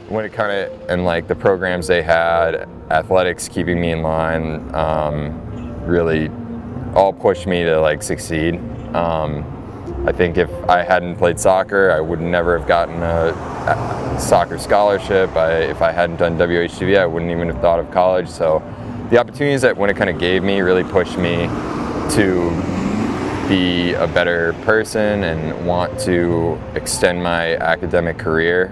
Winnacunnet and like the programs they had, athletics keeping me in line, really all pushed me to like succeed. I think if I hadn't played soccer, I would never have gotten a soccer scholarship. If I hadn't done WHTV, I wouldn't even have thought of college. So the opportunities that Winnacunnet gave me really pushed me to be a better person and want to extend my academic career,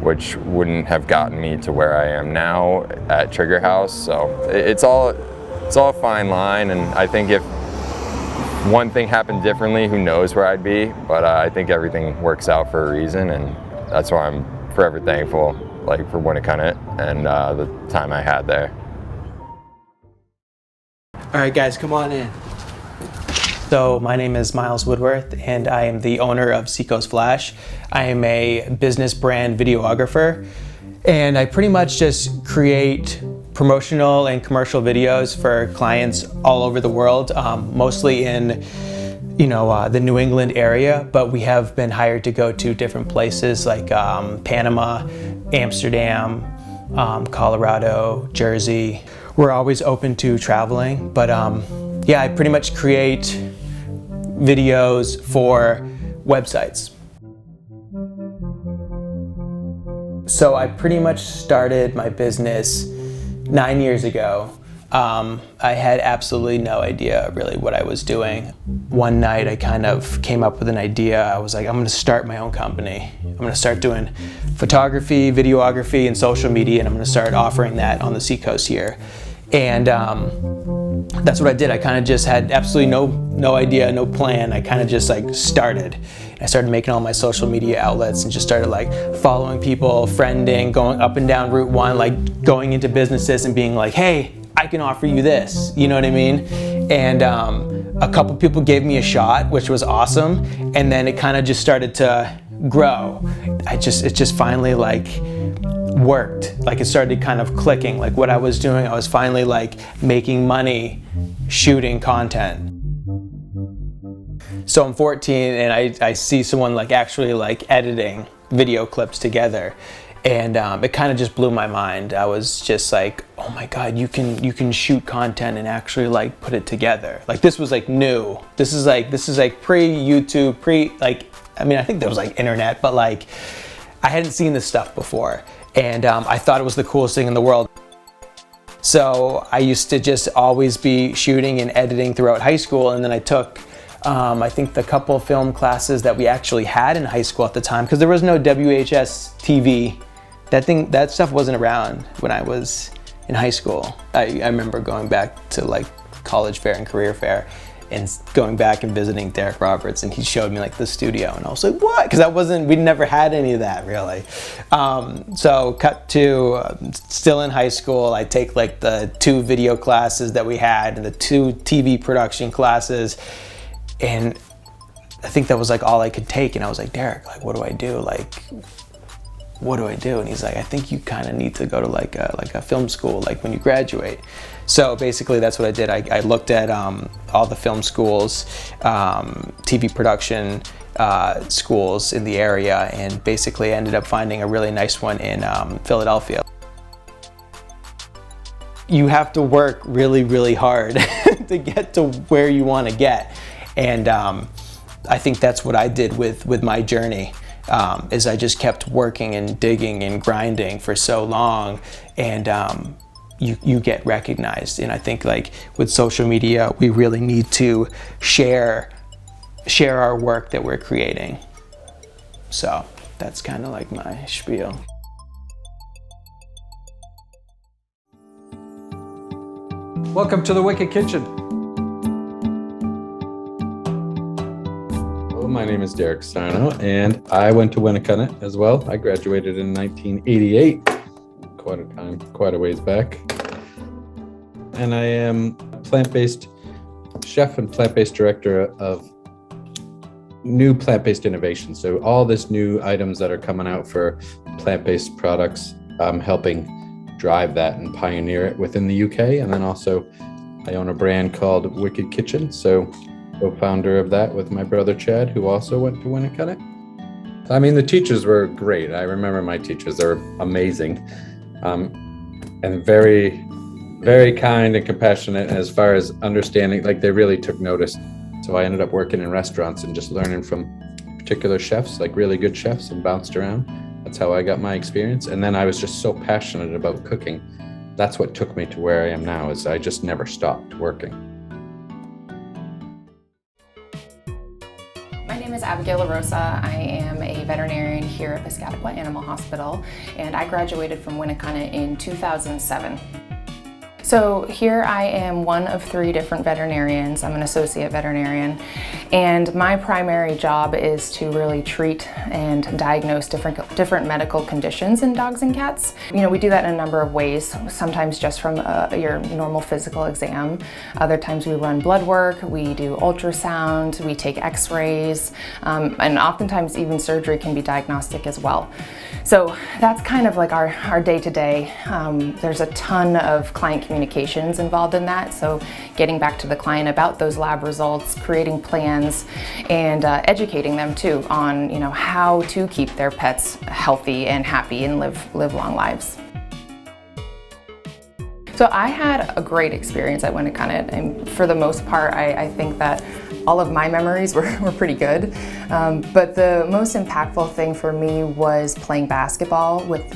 which wouldn't have gotten me to where I am now at Trigger House. So it's all a fine line, and I think if one thing happened differently, who knows where I'd be, but I think everything works out for a reason, and that's why I'm forever thankful for Winnacunnet and the time I had there. All right, guys, come on in. So my name is Miles Woodworth, and I am the owner of Seacoast Flash. I am a business brand videographer, and I pretty much just create promotional and commercial videos for clients all over the world, mostly in the New England area, but we have been hired to go to different places like Panama, Amsterdam, Colorado, Jersey. We're always open to traveling, but yeah, I pretty much create videos for websites. So I pretty much started my business 9 years ago. I had absolutely no idea really what I was doing. One night I kind of came up with an idea. I was like, I'm gonna start my own company. I'm gonna start doing photography, videography, and social media, and I'm gonna start offering that on the Seacoast here. And that's what I did. I kind of just had absolutely no idea, no plan. I kind of just started. I started making all my social media outlets and just started following people, friending, going up and down Route 1, going into businesses and being like, hey, I can offer you this, you know what I mean? And a couple people gave me a shot, which was awesome. And then it kind of just started to grow. It just finally worked. It started kind of clicking. What I was doing, I was finally making money shooting content. So I'm 14 and I see someone actually editing video clips together, and it kind of just blew my mind. I was just like, oh my God, you can shoot content and actually put it together. This was new. This is pre-YouTube, I think there was internet, but I hadn't seen this stuff before. And I thought it was the coolest thing in the world. So I used to just always be shooting and editing throughout high school, and then I took I think the couple of film classes that we actually had in high school at the time, because there was no WHS TV. That stuff wasn't around when I was in high school. I remember going back to college fair and career fair and going back and visiting Derek Roberts, and he showed me the studio, and I was like, what? Because we never had any of that really. So cut to still in high school, I take the 2 video classes that we had and the 2 TV production classes, and I think that was all I could take. And I was like, Derek, what do I do? What do I do? And he's like, I think you kind of need to go to a film school when you graduate. So basically that's what I did. I looked at all the film schools, TV production schools in the area, and basically ended up finding a really nice one in Philadelphia. You have to work really, really hard to get to where you want to get. And I think that's what I did with my journey. Is I just kept working and digging and grinding for so long, and you get recognized. And I think with social media, we really need to share our work that we're creating. So that's kind of my spiel. Welcome to the Wicked Kitchen. My name is Derek Sarno, and I went to Winnacunnet as well. I graduated in 1988, quite a ways back. And I am plant-based chef and plant-based director of new plant-based innovation. So all this new items that are coming out for plant-based products, I'm helping drive that and pioneer it within the UK. And then also I own a brand called Wicked Kitchen. So co-founder of that with my brother Chad, who also went to Winnacunnet. I mean, the teachers were great. I remember my teachers, they were amazing, and very, very kind and compassionate as far as understanding, like they really took notice. So I ended up working in restaurants and just learning from particular chefs, like really good chefs, and bounced around. That's how I got my experience. And then I was just so passionate about cooking. That's what took me to where I am now, is I just never stopped working. My name is Abigail LaRosa. I am a veterinarian here at Piscataqua Animal Hospital, and I graduated from Winnacunnet in 2007. So here I am one of 3 different veterinarians. I'm an associate veterinarian, and my primary job is to really treat and diagnose different medical conditions in dogs and cats. You know, we do that in a number of ways, sometimes just from your normal physical exam. Other times we run blood work, we do ultrasound, we take x-rays, and oftentimes even surgery can be diagnostic as well. So that's kind of like our day-to-day. There's a ton of client communications involved in that, so getting back to the client about those lab results, creating plans, and educating them too on, you know, how to keep their pets healthy and happy and live long lives. So I had a great experience at Winnacunnet, and for the most part I think that all of my memories were pretty good. But the most impactful thing for me was playing basketball with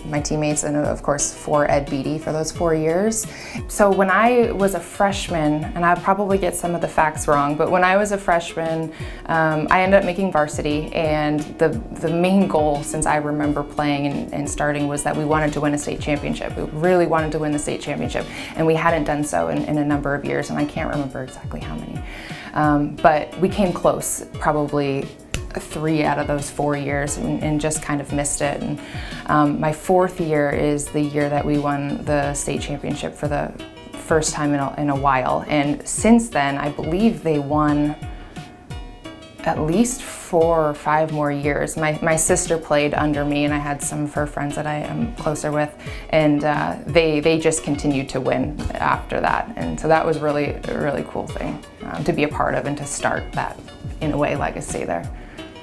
my teammates, and of course for Ed Beatty for those 4 years. So when I was a freshman, and I'll probably get some of the facts wrong, but when I was a freshman, I ended up making varsity, and the main goal, since I remember playing and starting, was that we wanted to win a state championship. We really wanted to win the state championship, and we hadn't done so in a number of years, and I can't remember exactly how many. But we came close, probably 3 out of those 4 years, and just kind of missed it. And my 4th year is the year that we won the state championship for the first time in a while. And since then, I believe they won at least 4 or 5 more years. My sister played under me, and I had some of her friends that I am closer with, and they just continued to win after that. And so that was really a really cool thing to be a part of, and to start that, in a way, legacy there.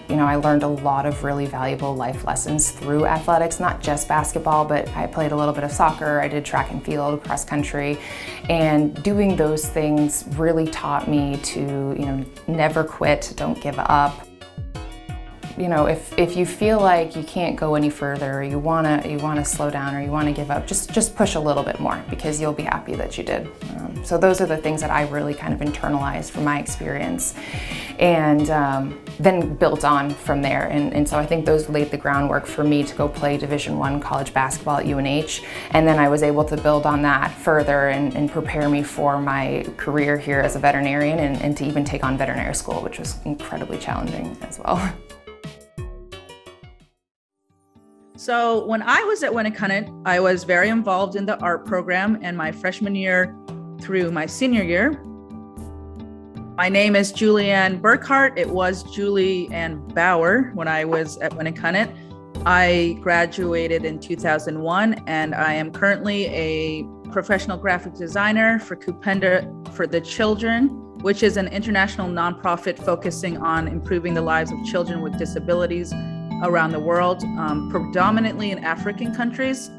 You know, I learned a lot of really valuable life lessons through athletics, not just basketball, but I played a little bit of soccer, I did track and field, cross country, and doing those things really taught me to, you know, never quit, don't give up. You know, if you feel like you can't go any further, or you wanna slow down, or you wanna give up, just push a little bit more, because you'll be happy that you did. So those are the things that I really kind of internalized from my experience, and then built on from there. And so I think those laid the groundwork for me to go play Division I college basketball at UNH, and then I was able to build on that further and prepare me for my career here as a veterinarian, and to even take on veterinary school, which was incredibly challenging as well. So when I was at Winnacunnet, I was very involved in the art program, and my freshman year through my senior year. My name is Julianne Burkhart. It was Julie Ann Bauer when I was at Winnacunnet. I graduated in 2001, and I am currently a professional graphic designer for Kupenda for the Children, which is an international nonprofit focusing on improving the lives of children with disabilities around the world, predominantly in African countries.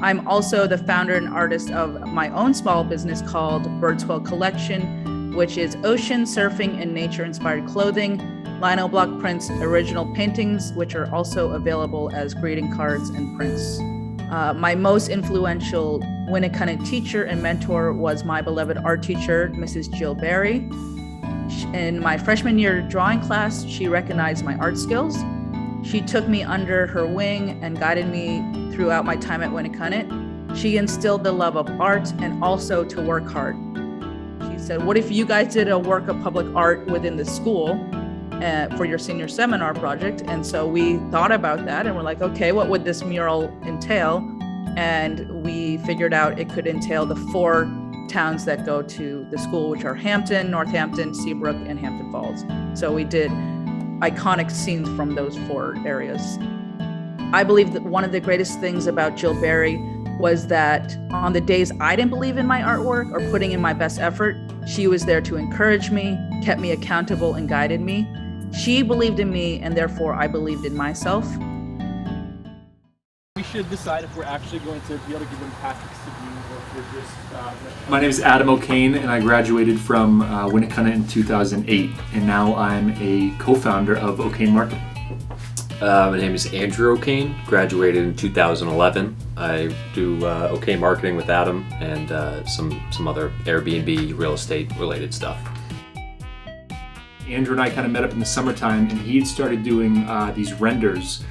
I'm also the founder and artist of my own small business called Birdswell Collection, which is ocean, surfing, and nature-inspired clothing, lino block prints, original paintings, which are also available as greeting cards and prints. My most influential Winnacunnet teacher and mentor was my beloved art teacher, Mrs. Jill Berry. In my freshman year drawing class, she recognized my art skills. She took me under her wing and guided me throughout my time at Winnacunnet. She instilled the love of art and also to work hard. She said, what if you guys did a work of public art within the school for your senior seminar project? And so we thought about that, and we're like, okay, what would this mural entail? And we figured out it could entail the 4 towns that go to the school, which are Hampton, Northampton, Seabrook, and Hampton Falls. So we did iconic scenes from those 4 areas. I believe that one of the greatest things about Jill Berry was that on the days I didn't believe in my artwork or putting in my best effort, she was there to encourage me, kept me accountable, and guided me. She believed in me, and therefore I believed in myself. We should decide if we're actually going to be able to give them packets to view or if we're just... My name is Adam O'Kane, and I graduated from Winnacunnet in 2008, and now I'm a co-founder of O'Kane Marketing. My name is Andrew O'Kane, graduated in 2011. I do O'Kane Marketing with Adam and some other Airbnb real estate related stuff. Andrew and I kind of met up in the summertime, and he had started doing these renders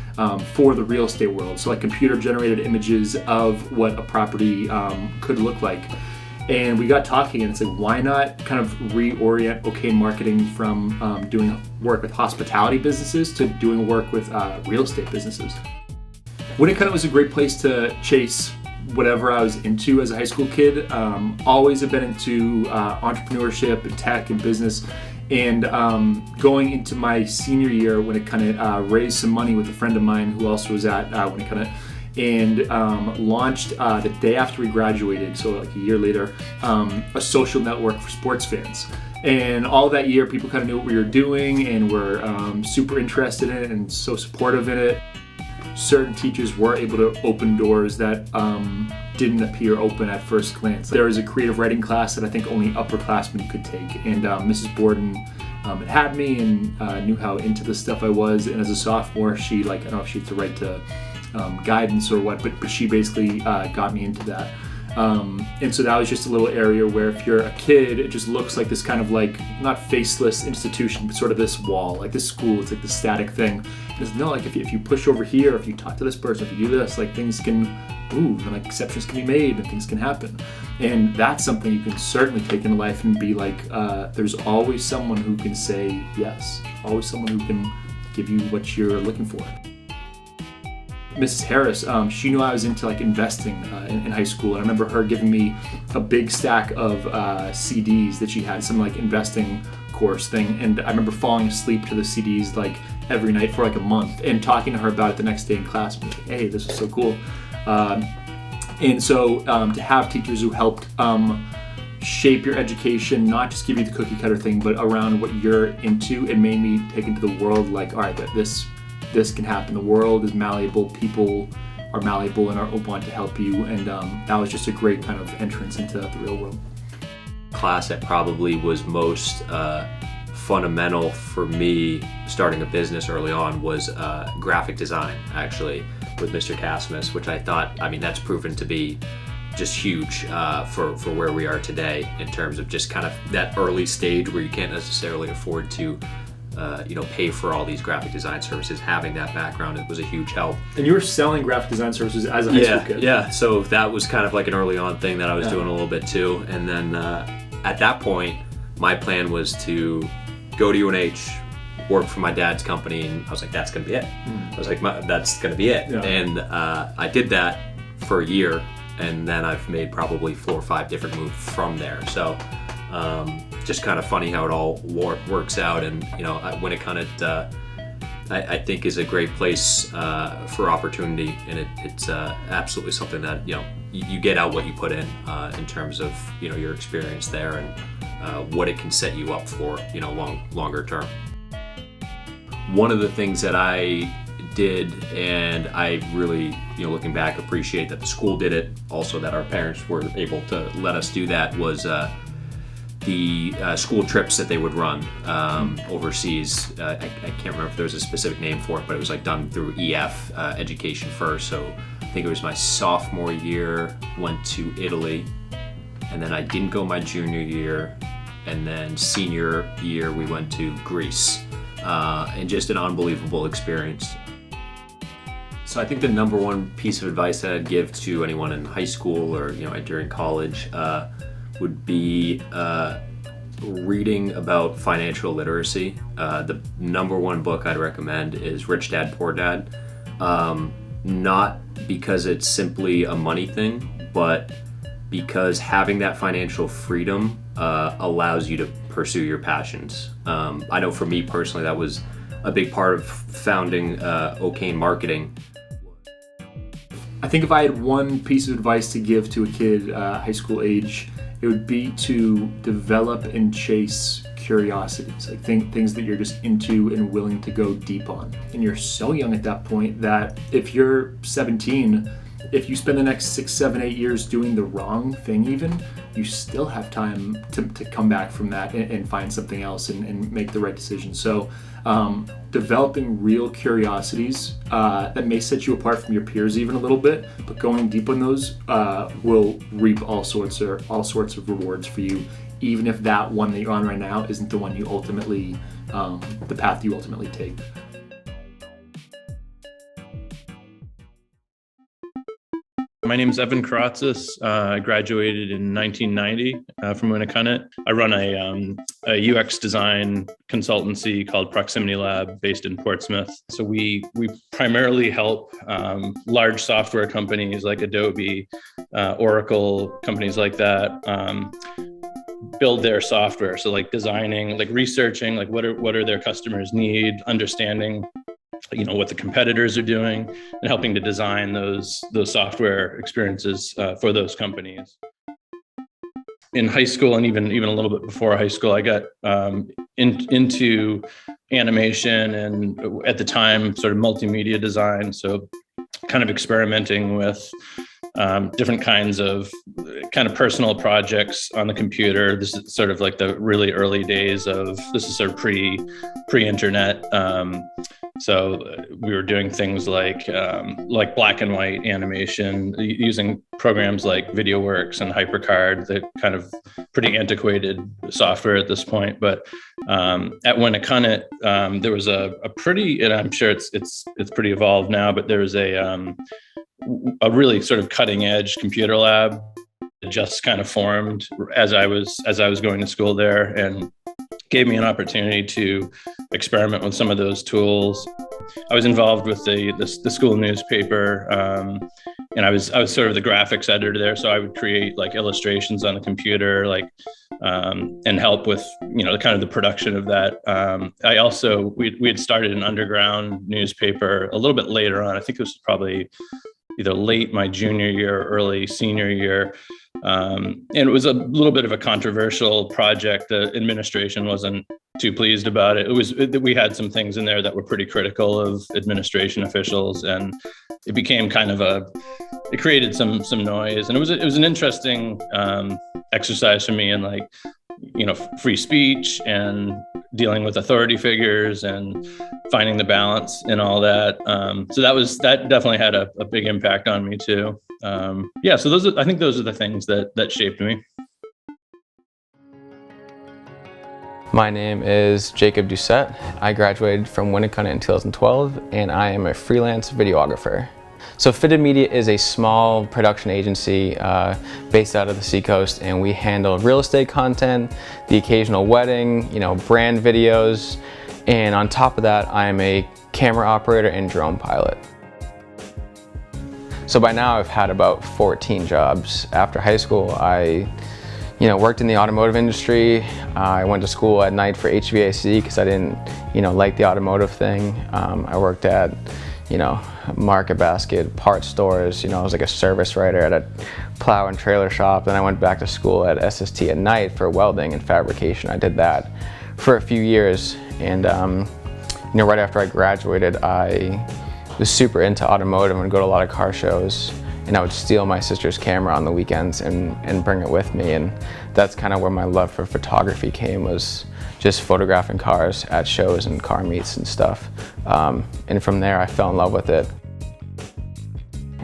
for the real estate world. So like computer generated images of what a property could look like. And we got talking, and it's like, why not kind of reorient O'Kane Marketing from doing work with hospitality businesses to doing work with real estate businesses. Winnacunnet was a great place to chase whatever I was into as a high school kid. Always have been into entrepreneurship and tech and business. And going into my senior year, Winnacunnet raised some money with a friend of mine who also was at Winnacunnet, and launched the day after we graduated, so like a year later, a social network for sports fans. And all that year, people kind of knew what we were doing and were super interested in it and so supportive in it. Certain teachers were able to open doors that didn't appear open at first glance. There was a creative writing class that I think only upperclassmen could take, and Mrs. Borden had me and knew how into this stuff I was. And as a sophomore, she, like, I don't know if she had to write to guidance or what, but she basically got me into that. And so that was just a little area where if you're a kid, it just looks like this kind of like, not faceless institution, but sort of this wall, like this school, it's like this static thing. There's no, like if you push over here, if you talk to this person, if you do this, like things can move and like exceptions can be made and things can happen. And that's something you can certainly take into life and be like, there's always someone who can say yes, always someone who can give you what you're looking for. Mrs. Harris, she knew I was into like investing in high school, and I remember her giving me a big stack of CDs that she had, some like investing course thing, and I remember falling asleep to the CDs like every night for like a month, and talking to her about it the next day in class, and like, hey, this is so cool. And so to have teachers who helped shape your education, not just give you the cookie cutter thing, but around what you're into, it made me take into the world like, all right, this can happen. The world is malleable, people are malleable and are want to help you, and that was just a great kind of entrance into the real world. Class that probably was most fundamental for me starting a business early on was graphic design, actually, with Mr. Casmus, which I thought, I mean, that's proven to be just huge for where we are today in terms of just kind of that early stage where you can't necessarily afford to pay for all these graphic design services. Having that background, it was a huge help. And you were selling graphic design services as a high school kid. Yeah, so that was kind of like an early on thing that I was doing a little bit too. And then at that point, my plan was to go to UNH, work for my dad's company, and I was like, that's gonna be it. I was like, that's gonna be it. Yeah. And I did that for a year, and then I've made probably 4 or 5 different moves from there. So just kind of funny how it all works out. And Winnacunnet I think is a great place for opportunity, and it's absolutely something that you get out what you put in terms of your experience there and what it can set you up for longer term. One of the things that I did, and I really looking back appreciate that the school did it, also that our parents were able to let us do that, was the school trips that they would run overseas. I can't remember if there was a specific name for it, but it was like done through EF, Education First. So I think it was my sophomore year, went to Italy, and then I didn't go my junior year, and then senior year we went to Greece, and just an unbelievable experience. So I think the number one piece of advice that I'd give to anyone in high school or during college would be reading about financial literacy. The number one book I'd recommend is Rich Dad, Poor Dad. Not because it's simply a money thing, but because having that financial freedom allows you to pursue your passions. I know for me personally, that was a big part of founding O'Kane Marketing. I think if I had one piece of advice to give to a kid high school age, it would be to develop and chase curiosities, like things that you're just into and willing to go deep on. And you're so young at that point that if you're 17, if you spend the next 6, 7, 8 years doing the wrong thing even, you still have time to come back from that and find something else and make the right decision. So developing real curiosities that may set you apart from your peers even a little bit, but going deep on those will reap all sorts of rewards for you, even if that one that you're on right now isn't the one you ultimately, the path you ultimately take. My name is Evan Karatzis. I graduated in 1990 from Winnacunnet. I run a UX design consultancy called Proximity Lab based in Portsmouth. So we primarily help large software companies like Adobe, Oracle, companies like that build their software. So like designing, like researching, like what are their customers need, understanding what the competitors are doing, and helping to design those software experiences for those companies. In high school, and even a little bit before high school, I got into animation and at the time sort of multimedia design. So kind of experimenting with different kinds of kind of personal projects on the computer. This is sort of like the really early days of, this is sort of pre-internet. So we were doing things like black and white animation using programs like VideoWorks and HyperCard, that kind of pretty antiquated software at this point. But at Winnacunnet, there was a pretty, and I'm sure it's pretty evolved now, but there was a really sort of cutting edge computer lab that just kind of formed as I was going to school there, and gave me an opportunity to experiment with some of those tools. I was involved with the school newspaper, and I was sort of the graphics editor there. So I would create like illustrations on the computer, and help with the kind of the production of that. I also we had started an underground newspaper a little bit later on. I think it was probably either late my junior year or early senior year. And it was a little bit of a controversial project. The administration wasn't too pleased about it. We had some things in there that were pretty critical of administration officials, and it became kind of it created some noise. And it was an interesting exercise for me in free speech and dealing with authority figures and finding the balance and all that. So that definitely had a big impact on me too. So I think those are the things that shaped me. My name is Jacob Doucette. I graduated from Winnacunnet in 2012, and I am a freelance videographer. So Fitted Media is a small production agency based out of the Seacoast, and we handle real estate content, the occasional wedding, brand videos, and on top of that, I am a camera operator and drone pilot. So by now I've had about 14 jobs. After high school, I worked in the automotive industry. I went to school at night for HVAC because I didn't like the automotive thing. I worked at Market Basket, parts stores. I was like a service writer at a plow and trailer shop. Then I went back to school at SST at night for welding and fabrication. I did that for a few years, and right after I graduated, I was super into automotive and would go to a lot of car shows, and I would steal my sister's camera on the weekends and bring it with me. And that's kind of where my love for photography came, was just photographing cars at shows and car meets and stuff. And from there, I fell in love with it.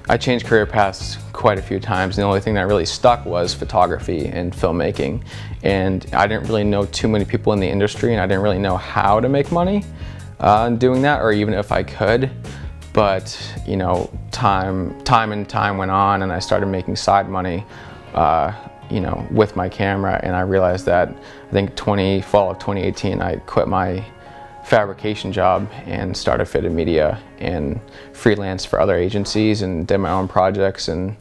I changed career paths quite a few times. The only thing that really stuck was photography and filmmaking. And I didn't really know too many people in the industry, and I didn't really know how to make money doing that, or even if I could. But time went on, and I started making side money, with my camera. And I realized that I think fall of 2018, I quit my fabrication job and started Fitted Media and freelanced for other agencies and did my own projects, and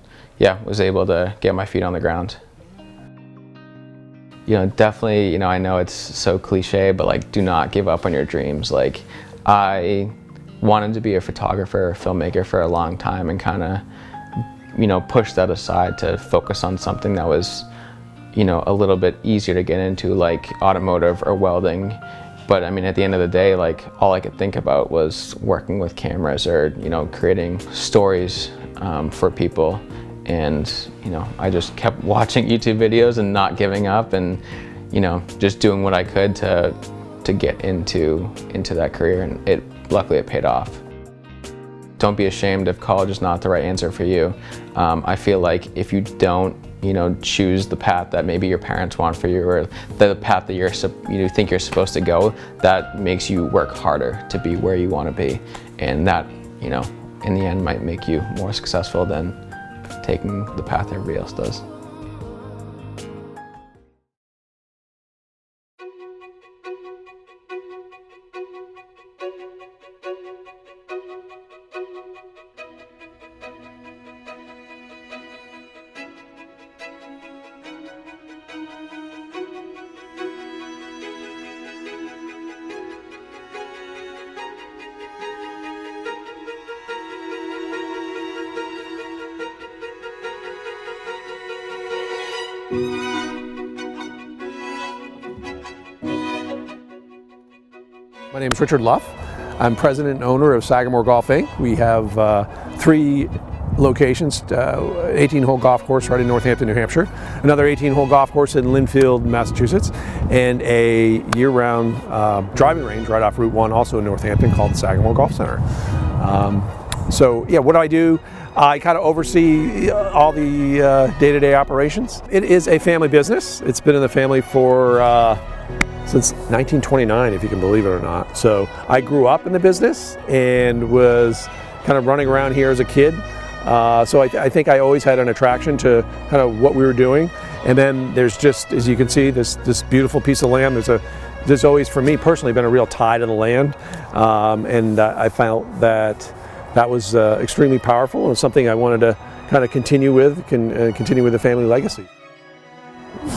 was able to get my feet on the ground. Definitely, I know it's so cliche, but do not give up on your dreams. I wanted to be a photographer or filmmaker for a long time, and kind of, push that aside to focus on something that was you know, a little bit easier to get into, like automotive or welding. But I mean, at the end of the day, like all I could think about was working with cameras or, you know, creating stories for people. And, you know, I just kept watching YouTube videos and not giving up, and, you know, just doing what I could to get into that career. And luckily it paid off. Don't be ashamed if college is not the right answer for you. I feel like if you don't, you know, choose the path that maybe your parents want for you, or the path that you think you're supposed to go, that makes you work harder to be where you want to be. And that, you know, in the end might make you more successful than taking the path everybody else does. My name is Richard Luff. I'm president and owner of Sagamore Golf Inc. We have 3 locations, 18-hole golf course right in Northampton, New Hampshire, another 18-hole golf course in Lynnfield, Massachusetts, and a year-round driving range right off Route 1, also in Northampton, called the Sagamore Golf Center. So yeah, what do? I kind of oversee all the day-to-day operations. It is a family business. It's been in the family for since 1929, if you can believe it or not. So I grew up in the business and was kind of running around here as a kid. So I think I always had an attraction to kind of what we were doing. And then there's just, as you can see, this beautiful piece of land. There's always, for me personally, been a real tie to the land. And I felt that was extremely powerful, and something I wanted to kind of continue with the family legacy.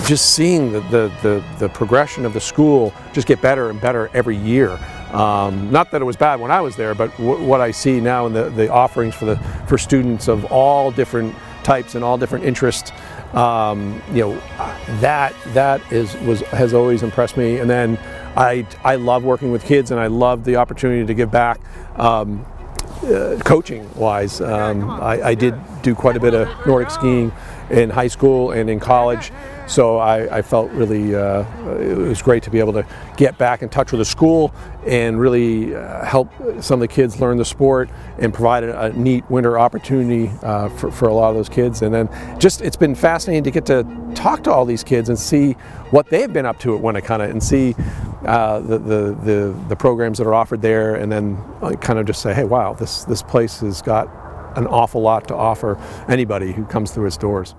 Just seeing the progression of the school just get better and better every year. Not that it was bad when I was there, but what I see now in the offerings for students of all different types and all different interests, you know, that has always impressed me. And then I love working with kids, and I love the opportunity to give back. Coaching wise, I did do quite a bit of Nordic skiing in high school and in college, so I felt really it was great to be able to get back in touch with the school and really help some of the kids learn the sport and provide a neat winter opportunity for a lot of those kids. And then just, it's been fascinating to get to talk to all these kids and see what they've been up to at Winnacunnet, and see the programs that are offered there, and then kind of just say, hey, wow, this place has got an awful lot to offer anybody who comes through its doors.